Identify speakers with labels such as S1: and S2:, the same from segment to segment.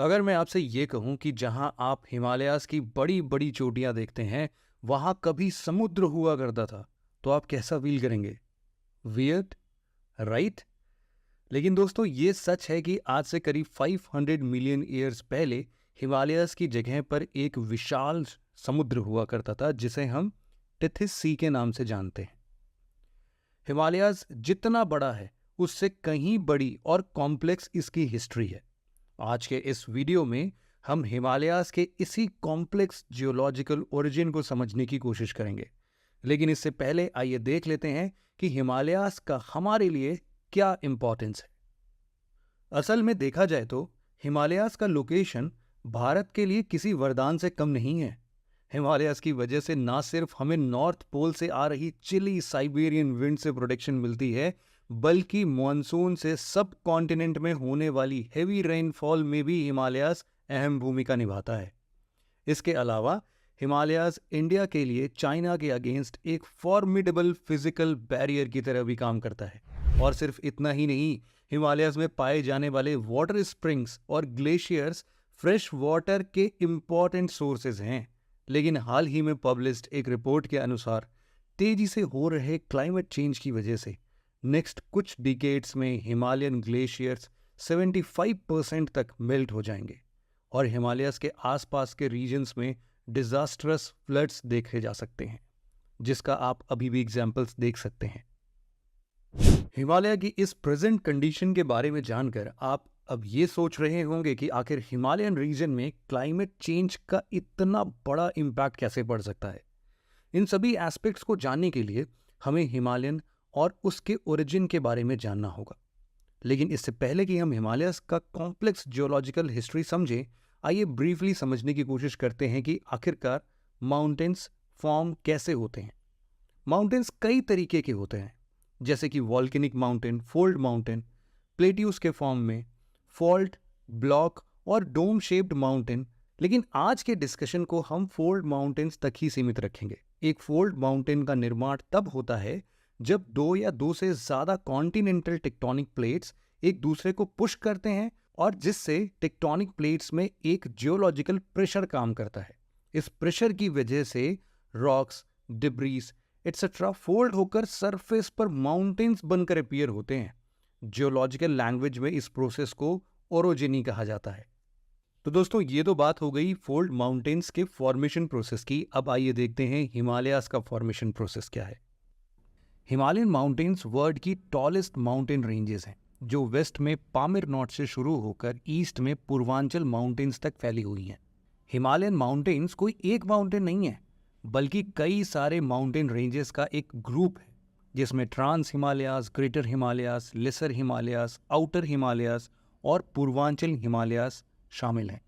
S1: अगर मैं आपसे ये कहूं कि जहां आप हिमालयाज की बड़ी बड़ी चोटियां देखते हैं वहां कभी समुद्र हुआ करता था, तो आप कैसा फील करेंगे? Weird, right? लेकिन दोस्तों, ये सच है कि आज से करीब 500 मिलियन ईयर्स पहले हिमालयाज की जगह पर एक विशाल समुद्र हुआ करता था जिसे हम टिथिस सी के नाम से जानते हैं। हिमालयाज जितना बड़ा है उससे कहीं बड़ी और कॉम्प्लेक्स इसकी हिस्ट्री है। आज के इस वीडियो में हम हिमालयाज के इसी कॉम्प्लेक्स जियोलॉजिकल ओरिजिन को समझने की कोशिश करेंगे। लेकिन इससे पहले आइए देख लेते हैं कि हिमालयाज का हमारे लिए क्या इंपॉर्टेंस है। असल में देखा जाए तो हिमालयाज का लोकेशन भारत के लिए किसी वरदान से कम नहीं है। हिमालयाज की वजह से ना सिर्फ हमें नॉर्थ पोल से आ रही चिली साइबेरियन विंड से प्रोटेक्शन मिलती है, बल्कि मॉनसून से सब कॉन्टिनेंट में होने वाली हेवी रेनफॉल में भी हिमालयाज अहम भूमिका निभाता है। इसके अलावा हिमालयाज इंडिया के लिए चाइना के अगेंस्ट एक फॉर्मिडेबल फिजिकल बैरियर की तरह भी काम करता है। और सिर्फ इतना ही नहीं, हिमालयाज में पाए जाने वाले वाटर स्प्रिंग्स और ग्लेशियर्स फ्रेश वाटर के इम्पॉर्टेंट सोर्सेज हैं। लेकिन हाल ही में पब्लिश्ड एक रिपोर्ट के अनुसार तेजी से हो रहे क्लाइमेट चेंज की वजह से नेक्स्ट कुछ डिकेड्स में हिमालयन ग्लेशियर्स 75% तक मेल्ट हो जाएंगे और हिमालयस के आसपास के रीजन्स में डिजास्ट्रस फ्लड्स देखे जा सकते हैं, जिसका आप अभी भी एग्जाम्पल्स देख सकते हैं। हिमालय की इस प्रेजेंट कंडीशन के बारे में जानकर आप अब ये सोच रहे होंगे कि आखिर हिमालयन रीजन में क्लाइमेट चेंज का इतना बड़ा इम्पैक्ट कैसे पड़ सकता है। इन सभी एस्पेक्ट्स को जानने के लिए हमें हिमालयन और उसके ओरिजिन के बारे में जानना होगा। लेकिन इससे पहले कि हम हिमालयस का कॉम्प्लेक्स जियोलॉजिकल हिस्ट्री समझें, आइए ब्रीफली समझने की कोशिश करते हैं कि आखिरकार माउंटेन्स फॉर्म कैसे होते हैं। माउंटेन्स कई तरीके के होते हैं, जैसे कि volcanic mountain, fold mountain, plateaus के फॉर्म में, फॉल्ट, ब्लॉक और डोम शेप्ड माउंटेन। लेकिन आज के डिस्कशन को हम फोल्ड माउंटेन्स तक ही सीमित रखेंगे। एक फोल्ड माउंटेन का निर्माण तब होता है जब दो या दो से ज्यादा कॉन्टिनेंटल टेक्टोनिक प्लेट्स एक दूसरे को पुश करते हैं और जिससे टेक्टोनिक प्लेट्स में एक जियोलॉजिकल प्रेशर काम करता है। इस प्रेशर की वजह से रॉक्स, डिब्रीज एटसेट्रा फोल्ड होकर सरफेस पर माउंटेन्स बनकर अपीयर होते हैं। जियोलॉजिकल लैंग्वेज में इस प्रोसेस को ओरोजेनी कहा जाता है। तो दोस्तों, ये तो बात हो गई फोल्ड माउंटेन्स के फॉर्मेशन प्रोसेस की। अब आइए देखते हैं हिमालयास का फॉर्मेशन प्रोसेस क्या है। हिमालयन माउंटेन्स वर्ल्ड की टॉलेस्ट माउंटेन रेंजेस हैं, जो वेस्ट में पामिर नॉट से शुरू होकर ईस्ट में पूर्वांचल माउंटेन्स तक फैली हुई हैं। हिमालयन माउंटेन्स कोई एक माउंटेन नहीं है, बल्कि कई सारे माउंटेन रेंजेस का एक ग्रुप है, जिसमें trans Himalayas, greater Himalayas, lesser Himalayas, outer Himalayas और पूर्वांचल हिमालयास शामिल हैं।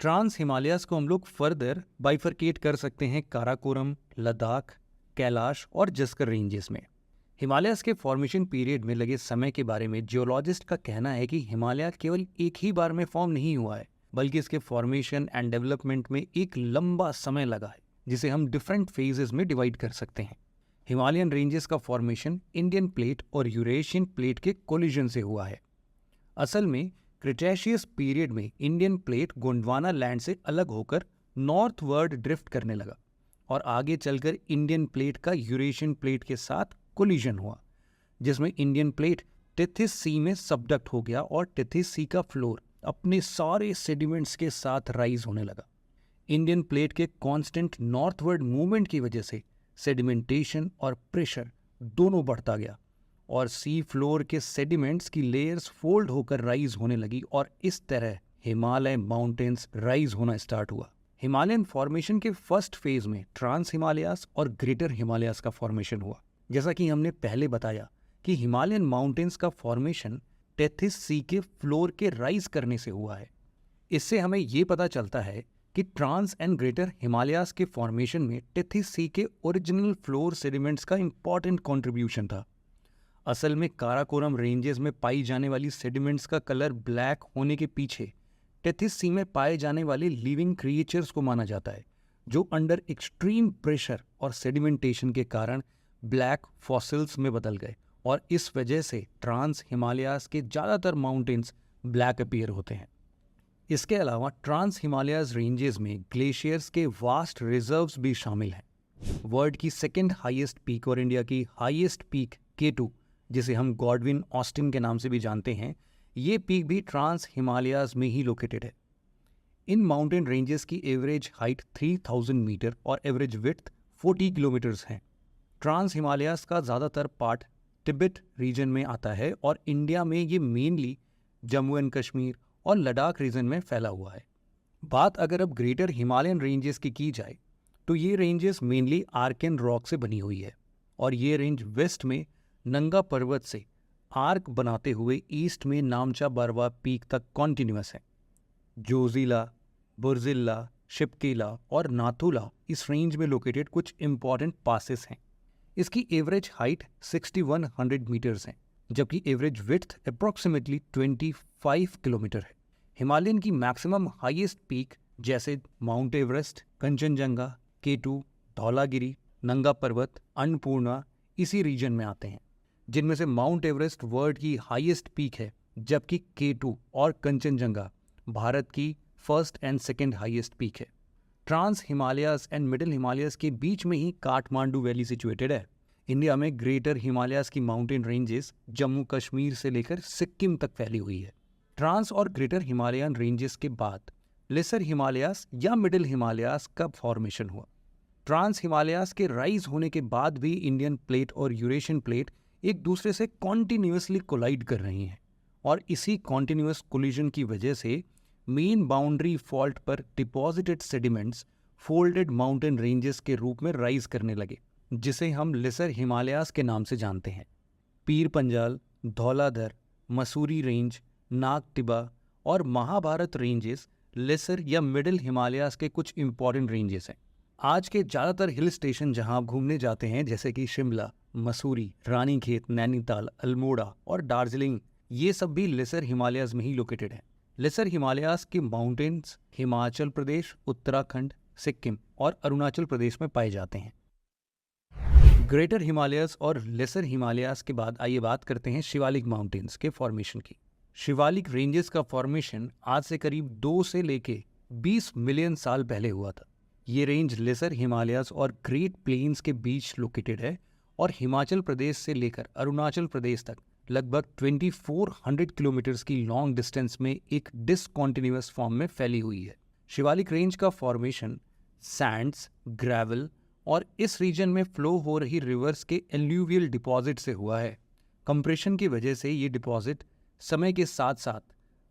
S1: ट्रांस हिमालयास को हम लोग फर्दर बाइफरकेट कर सकते हैं काराकोरम, लद्दाख, कैलाश और जस्कर रेंजेस में। हिमालयास के फॉर्मेशन पीरियड में लगे समय के बारे में जियोलॉजिस्ट का कहना है कि हिमालय केवल एक ही बार में फॉर्म नहीं हुआ है, बल्कि इसके फॉर्मेशन एंड डेवलपमेंट में एक लंबा समय लगा है, जिसे हम डिफरेंट फेजेस में डिवाइड कर सकते हैं। हिमालयन रेंजेस का फॉर्मेशन इंडियन प्लेट और यूरेशियन प्लेट के कोलिजन से हुआ है। असल में क्रिटेशियस पीरियड में इंडियन प्लेट गोंडवाना लैंड से अलग होकर नॉर्थवर्ड ड्रिफ्ट करने लगा और आगे चलकर इंडियन प्लेट का यूरेशियन प्लेट के साथ कोलिजन हुआ, जिसमें इंडियन प्लेट टिथिस सी में सबडक्ट हो गया और टिथिस सी का फ्लोर अपने सारे सेडिमेंट्स के साथ राइज होने लगा। इंडियन प्लेट के कांस्टेंट नॉर्थवर्ड मूवमेंट की वजह से सेडिमेंटेशन और प्रेशर दोनों बढ़ता गया और सी फ्लोर के सेडिमेंट्स की लेयर्स फोल्ड होकर राइज होने लगी और इस तरह हिमालय माउंटेन्स राइज होना स्टार्ट हुआ। हिमालयन फॉर्मेशन के फर्स्ट फेज में ट्रांस हिमालयास और ग्रेटर हिमालयास का फॉर्मेशन हुआ। जैसा कि हमने पहले बताया कि हिमालयन माउंटेन्स का फॉर्मेशन टिथिस सी के फ्लोर के राइज करने से हुआ है। इससे हमें ये पता चलता है कि ट्रांस एंड ग्रेटर हिमालयास के फॉर्मेशन में टिथिस सी के ओरिजिनल फ्लोर सेडिमेंट्स का इंपॉर्टेंट कंट्रीब्यूशन था। असल में काराकोरम रेंजेस में पाई जाने वाली सेडिमेंट्स का कलर ब्लैक होने के पीछे टिथिस सी में पाए जाने वाले लिविंग क्रिएचर्स को माना जाता है, जो अंडर एक्सट्रीम प्रेशर और सेडिमेंटेशन के कारण ब्लैक फॉसिल्स में बदल गए और इस वजह से ट्रांस हिमालयास के ज़्यादातर माउंटेन्स ब्लैक अपीयर होते हैं। इसके अलावा ट्रांस हिमालयाज रेंजेस में ग्लेशियर्स के वास्ट रिजर्व्स भी शामिल हैं। वर्ल्ड की सेकेंड हाईएस्ट पीक और इंडिया की हाईएस्ट पीक K2, जिसे हम गॉडविन ऑस्टिन के नाम से भी जानते हैं, ये पीक भी ट्रांस हिमालयाज में ही लोकेटेड है। इन माउंटेन रेंजेस की एवरेज हाइट 3000 मीटर और एवरेज विड्थ 40 किलोमीटर्स है। ट्रांस हिमालयाज का ज़्यादातर पार्ट तिब्बत रीजन में आता है और इंडिया में ये मेनली जम्मू एंड कश्मीर और लद्दाख रीजन में फैला हुआ है। बात अगर अब ग्रेटर हिमालयन रेंजेस की जाए तो ये रेंजेस मेनली आर्कन रॉक से बनी हुई है और ये रेंज वेस्ट में नंगा पर्वत से आर्क बनाते हुए ईस्ट में नामचा बरवा पीक तक कॉन्टिन्यूअस है। जोजिला, बुर्जिल्ला, शिपकीला और नाथुला इस रेंज में लोकेटेड कुछ इंपॉर्टेंट पासेस हैं। इसकी एवरेज हाइट 6100 मीटर्स है, जबकि एवरेज विड्थ अप्रॉक्सीमेटली 25 किलोमीटर है। हिमालयन की मैक्सिमम हाईएस्ट पीक जैसे mount Everest, Kanchenjunga, K2, Dhaulagiri, नंगा पर्वत, अन्नपूर्णा इसी रीजन में आते हैं, जिनमें से माउंट एवरेस्ट वर्ल्ड की हाईएस्ट पीक है, जबकि K2 और कंचनजंगा भारत की first and second highest peak है। Trans Himalayas and middle Himalayas के बीच में ही काठमांडू वैली सिचुएटेड है। इंडिया में ग्रेटर हिमालयाज की माउंटेन रेंजेस जम्मू कश्मीर से लेकर सिक्किम तक फैली हुई है। ट्रांस और ग्रेटर हिमालयन रेंजेस के बाद लेसर हिमालयाज या मिडिल हिमालयाज का फॉर्मेशन हुआ। ट्रांस हिमालयाज के राइज होने के बाद भी इंडियन प्लेट और यूरेशियन प्लेट एक दूसरे से कॉन्टिन्यूसली कोलाइड कर रही हैं और इसी कॉन्टिन्यूस कोलिजन की वजह से मेन बाउंड्री फॉल्ट पर deposited sediments folded mountain ranges के रूप में राइज करने लगे, जिसे हम लेसर हिमालयाज के नाम से जानते हैं। पीर पंजाल, धौलाधर, मसूरी रेंज, नाग टिबा और महाभारत रेंजेस लेसर या मिडिल हिमालयाज के कुछ इंपॉर्टेंट रेंजेस हैं। आज के ज़्यादातर हिल स्टेशन जहां आप घूमने जाते हैं, जैसे कि शिमला, मसूरी, रानीखेत, नैनीताल, अल्मोड़ा और दार्जिलिंग, ये सब भी लेसर हिमालयाज में ही लोकेटेड हैं। लेसर हिमालयाज के माउंटेन्स हिमाचल प्रदेश, उत्तराखंड, सिक्किम और अरुणाचल प्रदेश में पाए जाते हैं। ग्रेटर हिमालयाज और लेसर हिमालयाज के बाद आइए बात करते हैं शिवालिक माउंटेन्स के फॉर्मेशन की। शिवालिक रेंजेस का फॉर्मेशन आज से करीब 2 से लेके 20 मिलियन साल पहले हुआ था। ये रेंज लेसर हिमालयाज और ग्रेट प्लेन्स के बीच लोकेटेड है और हिमाचल प्रदेश से लेकर अरुणाचल प्रदेश तक लगभग 2400 किलोमीटर्स की लॉन्ग डिस्टेंस में एक डिसकॉन्टिन्यूअस फॉर्म में फैली हुई है। शिवालिक रेंज का फॉर्मेशन सैंड्स, ग्रेवल और इस रीजन में फ्लो हो रही रिवर्स के एल्यूवियल डिपॉजिट से हुआ है। कंप्रेशन की वजह से ये डिपॉजिट समय के साथ साथ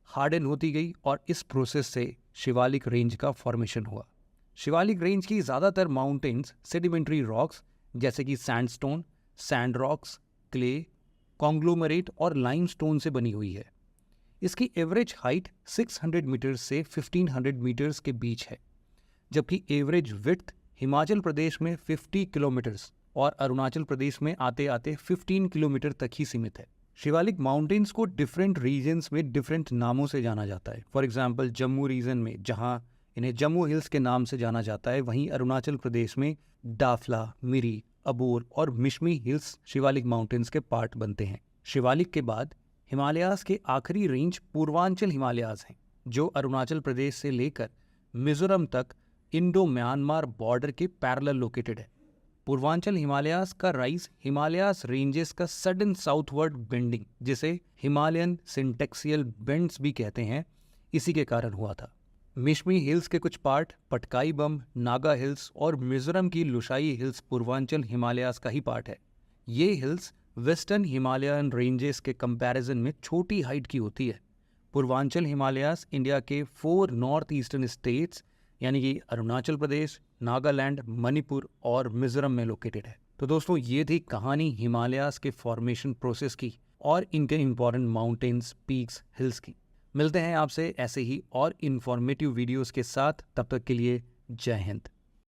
S1: हार्डन होती गई और इस प्रोसेस से शिवालिक रेंज का फॉर्मेशन हुआ। शिवालिक रेंज की ज़्यादातर माउंटेन्स सेडिमेंट्री रॉक्स जैसे कि sandstone, sand rocks, clay, conglomerate और लाइमस्टोन से बनी हुई है। इसकी एवरेज हाइट 600 मीटर्स से 1500 मीटर्स के बीच है, जबकि एवरेज विड्थ हिमाचल प्रदेश में 50 किलोमीटर्स और अरुणाचल प्रदेश में आते आते 15 किलोमीटर तक ही सीमित है। शिवालिक माउंटेन्स को डिफरेंट रीजन्स में डिफरेंट नामों से जाना जाता है। फॉर एग्जांपल जम्मू रीजन में जहां इन्हें जम्मू हिल्स के नाम से जाना जाता है, वहीं अरुणाचल प्रदेश में दाफला, मिरी, अबोर और मिशमी हिल्स शिवालिक माउंटेन्स के पार्ट बनते हैं। शिवालिक के बाद हिमालयाज के आखिरी रेंज पूर्वांचल हिमालयाज हैं, जो अरुणाचल प्रदेश से लेकर मिजोरम तक इंडो म्यांमार बॉर्डर के पैरेलल लोकेटेड है। पूर्वांचल हिमालयाज का राइज हिमालयाज रेंजेस का सडन साउथवर्ड बेंडिंग, जिसे हिमालयन सिंटेक्सियल बेंड्स भी कहते हैं, इसी के कारण हुआ था। मिशमी हिल्स के कुछ पार्ट पटकाई बम, नागा हिल्स और मिजोरम की लुशाई हिल्स पूर्वांचल हिमालयाज का ही पार्ट है। ये हिल्स वेस्टर्न हिमालयन रेंजेस के कंपैरिजन में छोटी हाइट की होती है। पूर्वांचल हिमालयाज इंडिया के 4 नॉर्थ ईस्टर्न स्टेट्स यानी कि अरुणाचल प्रदेश, नागालैंड, मणिपुर और मिजोरम में लोकेटेड है। तो दोस्तों, ये थी कहानी हिमालयाज के फॉर्मेशन प्रोसेस की और इनके इंपॉर्टेंट माउंटेन्स, पीक्स, हिल्स की। मिलते हैं आपसे ऐसे ही और इन्फॉर्मेटिव वीडियोस के साथ। तब तक के लिए जय हिंद।